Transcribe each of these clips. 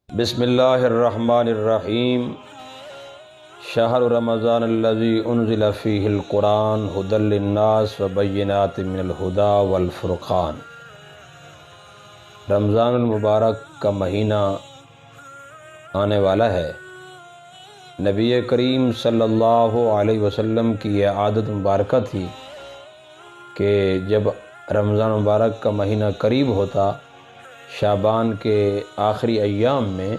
بسم اللہ الرحمن الرحیم۔ شہر رمضان الذی انزل فیہ القرآن ھدی للناس وبینات من الھدی والفرقان۔ رمضان المبارک کا مہینہ آنے والا ہے۔ نبی کریم صلی اللہ علیہ وسلم کی یہ عادت مبارکہ تھی کہ جب رمضان مبارک کا مہینہ قریب ہوتا، شعبان کے آخری ایام میں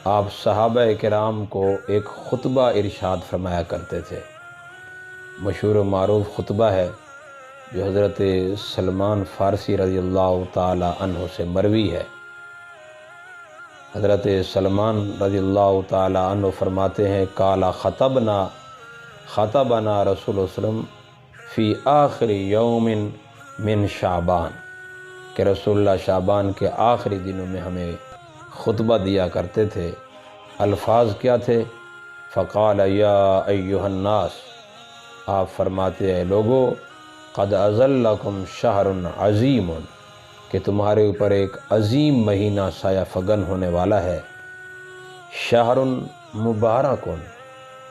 آپ صحابہ کرام کو ایک خطبہ ارشاد فرمایا کرتے تھے۔ مشہور و معروف خطبہ ہے جو حضرت سلمان فارسی رضی اللہ تعالی عنہ سے مروی ہے۔ حضرت سلمان رضی اللہ تعالی عنہ فرماتے ہیں، قال خطبنا رسول اللہ صلی اللہ علیہ وسلم فی آخر یوم من شعبان، کہ رسول اللہ شعبان کے آخری دنوں میں ہمیں خطبہ دیا کرتے تھے۔ الفاظ کیا تھے؟ فقال یا ایھا الناس، آپ فرماتے ہیں لوگو، قد اظلکم شہر عظیم، کہ تمہارے اوپر ایک عظیم مہینہ سایہ فگن ہونے والا ہے۔ شہر مبارک،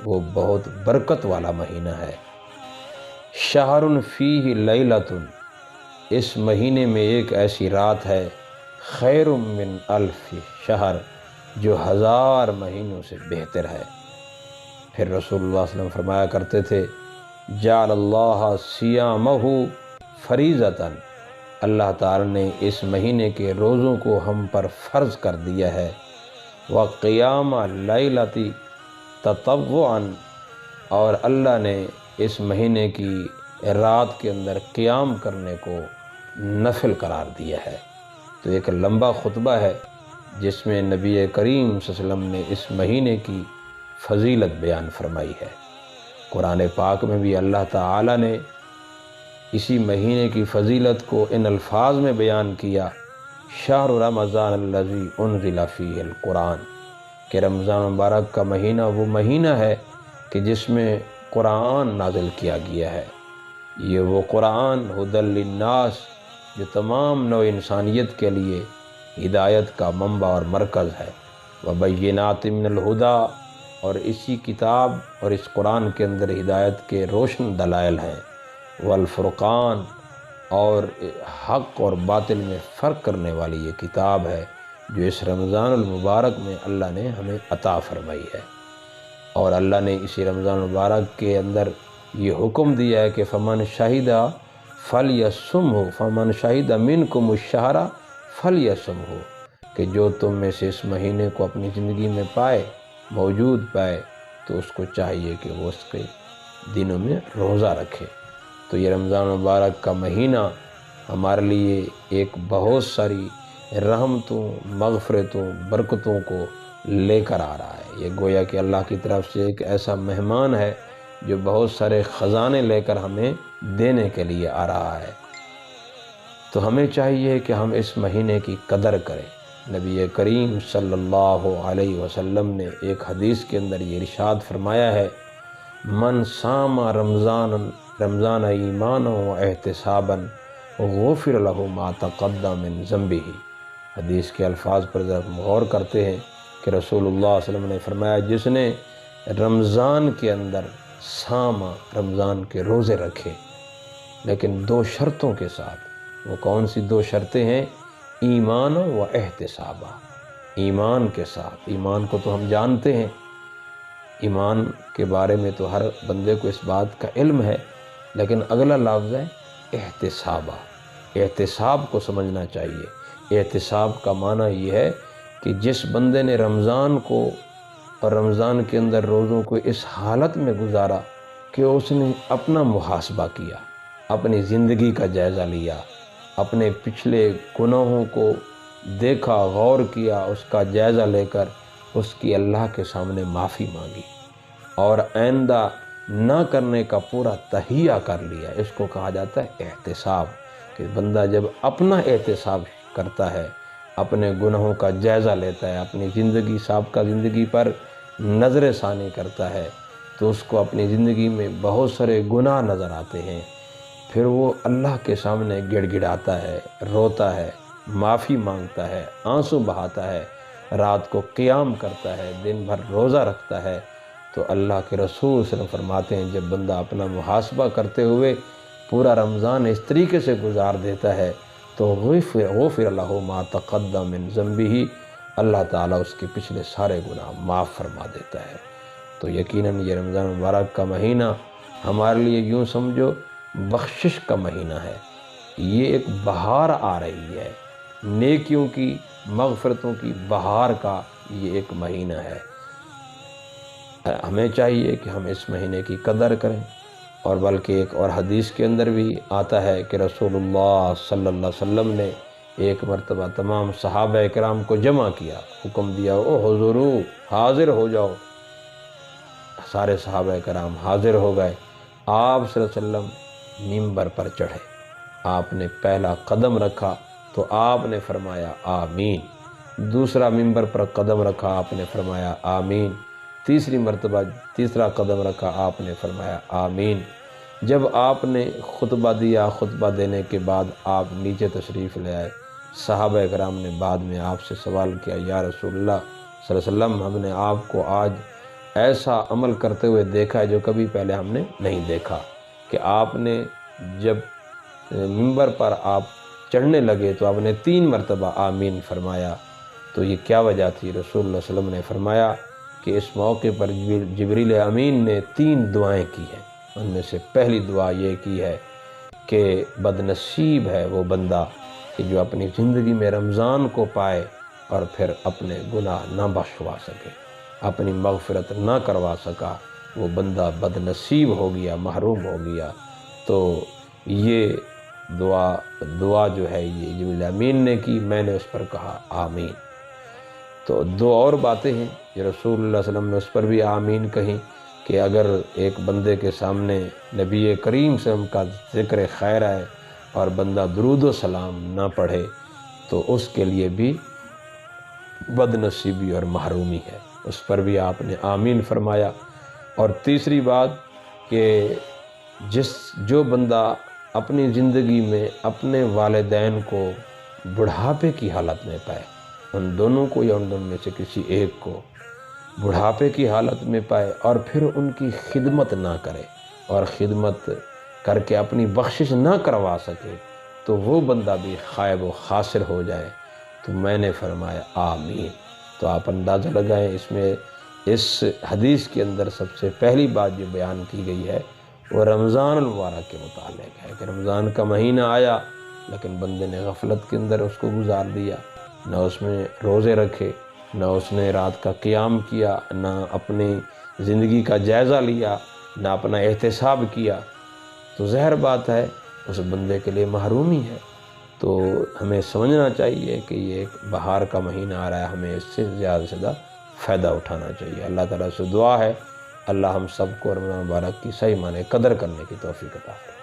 وہ بہت برکت والا مہینہ ہے۔ شہر فیہ لیلۃ، اس مہینے میں ایک ایسی رات ہے، خیر من الف شہر، جو 1000 مہینوں سے بہتر ہے۔ پھر رسول اللہ صلی اللہ علیہ وسلم فرمایا کرتے تھے، جعل اللہ صیامہ فریضۃ، اللہ تعالی نے اس مہینے کے روزوں کو ہم پر فرض کر دیا ہے۔ وقیام لیلۃ تطوعا، اور اللہ نے اس مہینے کی رات کے اندر قیام کرنے کو نفل قرار دیا ہے۔ تو ایک لمبا خطبہ ہے جس میں نبی کریم صلی اللہ علیہ وسلم نے اس مہینے کی فضیلت بیان فرمائی ہے۔ قرآن پاک میں بھی اللہ تعالی نے اسی مہینے کی فضیلت کو ان الفاظ میں بیان کیا، شہر رمضان الذی انزل فیہ القرآن، کہ رمضان مبارک کا مہینہ وہ مہینہ ہے کہ جس میں قرآن نازل کیا گیا ہے۔ یہ وہ قرآن ھدی للناس، جو تمام نوع انسانیت کے لیے ہدایت کا منبع اور مرکز ہے۔ وبینات من الھدی، اور اسی کتاب اور اس قرآن کے اندر ہدایت کے روشن دلائل ہیں۔ والفرقان، اور حق اور باطل میں فرق کرنے والی یہ کتاب ہے جو اس رمضان المبارک میں اللہ نے ہمیں عطا فرمائی ہے۔ اور اللہ نے اسی رمضان المبارک کے اندر یہ حکم دیا ہے کہ فمن شہد فلیصمہ، فمن شہد منکم الشہر فلیصمہ، کہ جو تم میں سے اس مہینے کو اپنی زندگی میں پائے، موجود پائے، تو اس کو چاہیے کہ وہ اس کے دنوں میں روزہ رکھے۔ تو یہ رمضان مبارک کا مہینہ ہمارے لیے ایک بہت ساری رحمتوں، مغفرتوں، برکتوں کو لے کر آ رہا ہے۔ یہ گویا کہ اللہ کی طرف سے ایک ایسا مہمان ہے جو بہت سارے خزانے لے کر ہمیں دینے کے لیے آ رہا ہے۔ تو ہمیں چاہیے کہ ہم اس مہینے کی قدر کریں۔ نبی کریم صلی اللہ علیہ وسلم نے ایک حدیث کے اندر یہ ارشاد فرمایا ہے، من صام رمضان ایمانا و احتسابا غفر له ما تقدم من ذنبہ۔ حدیث کے الفاظ پر ذرا غور کرتے ہیں کہ رسول اللہ صلی اللہ علیہ وسلم نے فرمایا، جس نے رمضان کے اندر ساما، رمضان کے روزے رکھے، لیکن 2 شرطوں کے ساتھ۔ وہ کون سی 2 شرطیں ہیں؟ ایمان و احتسابہ، ایمان کے ساتھ۔ ایمان کو تو ہم جانتے ہیں، ایمان کے بارے میں تو ہر بندے کو اس بات کا علم ہے، لیکن اگلا لفظ ہے احتسابہ۔ احتساب کو سمجھنا چاہیے۔ احتساب کا معنی یہ ہے کہ جس بندے نے رمضان کو اور رمضان کے اندر روزوں کو اس حالت میں گزارا کہ اس نے اپنا محاسبہ کیا، اپنی زندگی کا جائزہ لیا، اپنے پچھلے گناہوں کو دیکھا، غور کیا، اس کا جائزہ لے کر اس کی اللہ کے سامنے معافی مانگی اور آئندہ نہ کرنے کا پورا تہیہ کر لیا، اس کو کہا جاتا ہے احتساب۔ کہ بندہ جب اپنا احتساب کرتا ہے، اپنے گناہوں کا جائزہ لیتا ہے، اپنی زندگی، سابقہ زندگی پر نظر ثانی کرتا ہے، تو اس کو اپنی زندگی میں بہت سارے گناہ نظر آتے ہیں۔ پھر وہ اللہ کے سامنے گڑ گڑاتا ہے، روتا ہے، معافی مانگتا ہے، آنسو بہاتا ہے، رات کو قیام کرتا ہے، دن بھر روزہ رکھتا ہے، تو اللہ کے رسول صلی اللہ علیہ وسلم فرماتے ہیں جب بندہ اپنا محاسبہ کرتے ہوئے پورا رمضان اس طریقے سے گزار دیتا ہے تو غفر لہ ما تقدم من ذنبہ، اللہ تعالیٰ اس کے پچھلے سارے گناہ معاف فرما دیتا ہے۔ تو یقیناً یہ رمضان مبارک کا مہینہ ہمارے لیے یوں سمجھو بخشش کا مہینہ ہے، یہ ایک بہار آ رہی ہے، نیکیوں کی، مغفرتوں کی بہار کا یہ ایک مہینہ ہے۔ ہمیں چاہیے کہ ہم اس مہینے کی قدر کریں، اور بلکہ ایک اور حدیث کے اندر بھی آتا ہے کہ رسول اللہ صلی اللہ علیہ وسلم نے ایک مرتبہ تمام صحابہ کرام کو جمع کیا، حکم دیا او حضورو حاضر ہو جاؤ۔ سارے صحابہ کرام حاضر ہو گئے۔ آپ صلی اللہ علیہ وسلم ممبر پر چڑھے، آپ نے پہلا قدم رکھا تو آپ نے فرمایا آمین، دوسرا ممبر پر قدم رکھا آپ نے فرمایا آمین، تیسری مرتبہ تیسرا قدم رکھا آپ نے فرمایا آمین۔ جب آپ نے خطبہ دیا، خطبہ دینے کے بعد آپ نیچے تشریف لے آئے، صحابہ کرام نے بعد میں آپ سے سوال کیا یا رسول اللہ صلی اللہ علیہ وسلم، ہم نے آپ کو آج ایسا عمل کرتے ہوئے دیکھا ہے جو کبھی پہلے ہم نے نہیں دیکھا، کہ آپ نے جب ممبر پر آپ چڑھنے لگے تو آپ نے 3 مرتبہ آمین فرمایا، تو یہ کیا وجہ تھی؟ رسول اللہ صلی اللہ علیہ وسلم نے فرمایا کہ اس موقع پر جبریل امین نے 3 دعائیں کی ہیں، ان میں سے پہلی دعا یہ کی ہے کہ بد نصیب ہے وہ بندہ کہ جو اپنی زندگی میں رمضان کو پائے اور پھر اپنے گناہ نہ بخشوا سکے، اپنی مغفرت نہ کروا سکا، وہ بندہ بد نصیب ہو گیا، محروم ہو گیا۔ تو یہ دعا جو ہے یہ جبریل امین نے کی، میں نے اس پر کہا آمین۔ تو 2 اور باتیں ہیں کہ رسول اللہ صلی اللہ علیہ وسلم نے اس پر بھی آمین کہیں کہ اگر ایک بندے کے سامنے نبی کریم صلی اللہ علیہ وسلم کا ذکر خیر ہے اور بندہ درود و سلام نہ پڑھے تو اس کے لیے بھی بد نصیبی اور محرومی ہے، اس پر بھی آپ نے آمین فرمایا۔ اور تیسری بات کہ جو بندہ اپنی زندگی میں اپنے والدین کو بڑھاپے کی حالت میں پائے، ان دونوں کو یا ان دونوں میں سے کسی ایک کو بڑھاپے کی حالت میں پائے اور پھر ان کی خدمت نہ کرے اور خدمت کر کے اپنی بخشش نہ کروا سکے تو وہ بندہ بھی خائب و خاسر ہو جائے، تو میں نے فرمایا آمین۔ تو آپ اندازہ لگائیں اس حدیث کے اندر سب سے پہلی بات جو بیان کی گئی ہے وہ رمضان المبارک کے متعلق ہے کہ رمضان کا مہینہ آیا لیکن بندے نے غفلت کے اندر اس کو گزار دیا، نہ اس میں روزے رکھے، نہ اس نے رات کا قیام کیا، نہ اپنی زندگی کا جائزہ لیا، نہ اپنا احتساب کیا، تو ظاہر بات ہے اس بندے کے لیے محرومی ہے۔ تو ہمیں سمجھنا چاہیے کہ یہ ایک بہار کا مہینہ آ رہا ہے، ہمیں اس سے زیادہ سے زیادہ فائدہ اٹھانا چاہیے۔ اللہ تعالیٰ سے دعا ہے اللہ ہم سب کو رمضان مبارک کی صحیح معنی قدر کرنے کی توفیق عطا فرمائے۔